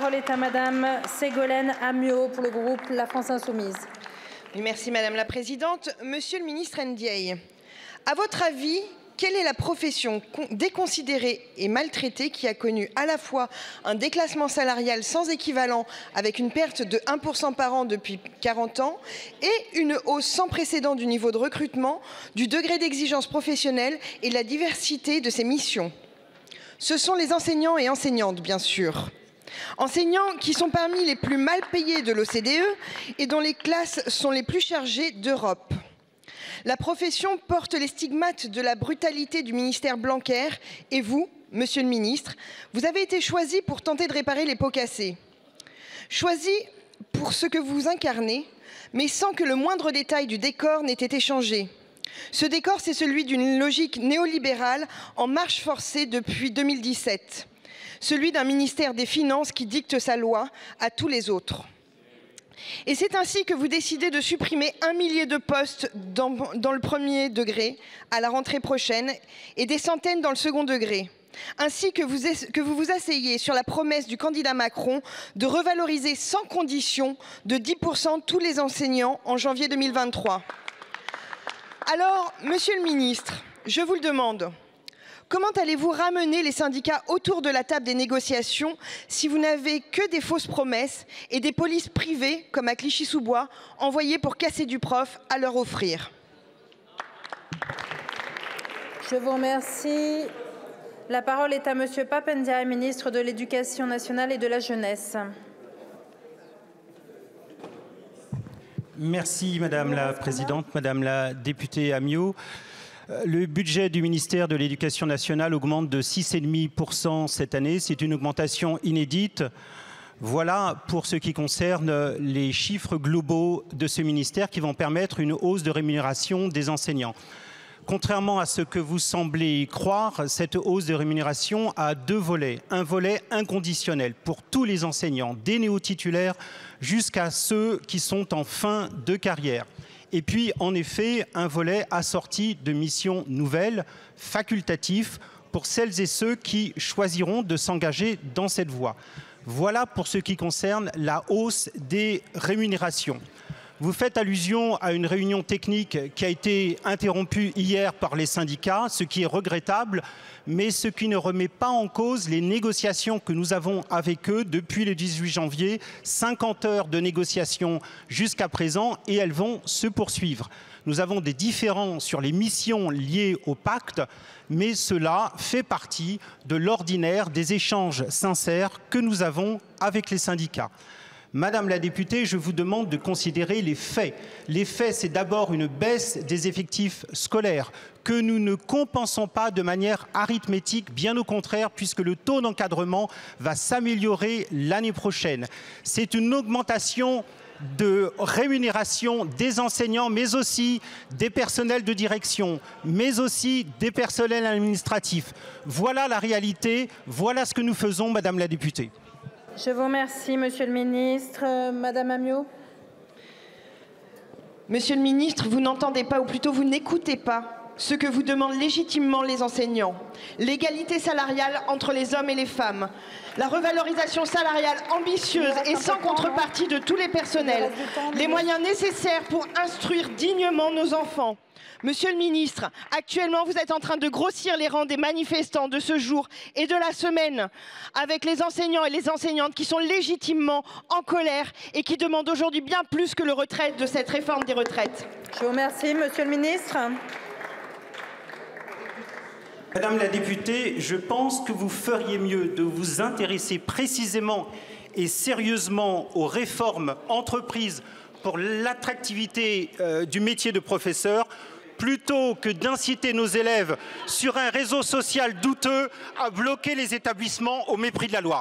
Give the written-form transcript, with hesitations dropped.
parole est à Madame Ségolène Amiot pour le groupe La France Insoumise. Oui, merci Madame la Présidente. Monsieur le ministre Ndiaye, à votre avis, quelle est la profession déconsidérée et maltraitée qui a connu à la fois un déclassement salarial sans équivalent avec une perte de 1% par an depuis 40 ans et une hausse sans précédent du niveau de recrutement, du degré d'exigence professionnelle et de la diversité de ses missions? Ce sont les enseignants et enseignantes, bien sûr. Enseignants qui sont parmi les plus mal payés de l'OCDE et dont les classes sont les plus chargées d'Europe. La profession porte les stigmates de la brutalité du ministère Blanquer et vous, monsieur le ministre, vous avez été choisi pour tenter de réparer les pots cassés. Choisi pour ce que vous incarnez, mais sans que le moindre détail du décor n'ait été changé. Ce décor, c'est celui d'une logique néolibérale en marche forcée depuis 2017. Celui d'un ministère des Finances qui dicte sa loi à tous les autres. Et c'est ainsi que vous décidez de supprimer 1 millier de postes dans le premier degré à la rentrée prochaine et des centaines dans le second degré. Ainsi que vous vous asseyez sur la promesse du candidat Macron de revaloriser sans condition de 10% tous les enseignants en janvier 2023. Alors, monsieur le ministre, je vous le demande. Comment allez-vous ramener les syndicats autour de la table des négociations si vous n'avez que des fausses promesses et des polices privées, comme à Clichy-sous-Bois, envoyées pour casser du prof à leur offrir? Je vous remercie. La parole est à Monsieur Pape Ndiaye, ministre de l'Éducation nationale et de la jeunesse. Merci Madame la Présidente, Madame la députée Amiot. Le budget du ministère de l'Éducation nationale augmente de 6,5% cette année. C'est une augmentation inédite. Voilà pour ce qui concerne les chiffres globaux de ce ministère qui vont permettre une hausse de rémunération des enseignants. Contrairement à ce que vous semblez croire, cette hausse de rémunération a deux volets. Un volet inconditionnel pour tous les enseignants, des néo-titulaires jusqu'à ceux qui sont en fin de carrière. Et puis, en effet, un volet assorti de missions nouvelles, facultatifs, pour celles et ceux qui choisiront de s'engager dans cette voie. Voilà pour ce qui concerne la hausse des rémunérations. Vous faites allusion à une réunion technique qui a été interrompue hier par les syndicats, ce qui est regrettable, mais ce qui ne remet pas en cause les négociations que nous avons avec eux depuis le 18 janvier. 50 heures de négociations jusqu'à présent et elles vont se poursuivre. Nous avons des différends sur les missions liées au pacte, mais cela fait partie de l'ordinaire des échanges sincères que nous avons avec les syndicats. Madame la députée, je vous demande de considérer les faits. Les faits, c'est d'abord une baisse des effectifs scolaires que nous ne compensons pas de manière arithmétique, bien au contraire, puisque le taux d'encadrement va s'améliorer l'année prochaine. C'est une augmentation de rémunération des enseignants, mais aussi des personnels de direction, mais aussi des personnels administratifs. Voilà la réalité, voilà ce que nous faisons, Madame la députée. Je vous remercie, Monsieur le ministre. Madame Amiot. Monsieur le ministre, vous n'entendez pas, ou plutôt vous n'écoutez pas ce que vous demandent légitimement les enseignants. L'égalité salariale entre les hommes et les femmes. La revalorisation salariale ambitieuse et sans contrepartie de tous les personnels. Les moyens nécessaires pour instruire dignement nos enfants. Monsieur le ministre, actuellement, vous êtes en train de grossir les rangs des manifestants de ce jour et de la semaine avec les enseignants et les enseignantes qui sont légitimement en colère et qui demandent aujourd'hui bien plus que le retrait de cette réforme des retraites. Je vous remercie, Monsieur le ministre. Madame la députée, je pense que vous feriez mieux de vous intéresser précisément et sérieusement aux réformes entreprises pour l'attractivité du métier de professeur, plutôt que d'inciter nos élèves sur un réseau social douteux à bloquer les établissements au mépris de la loi.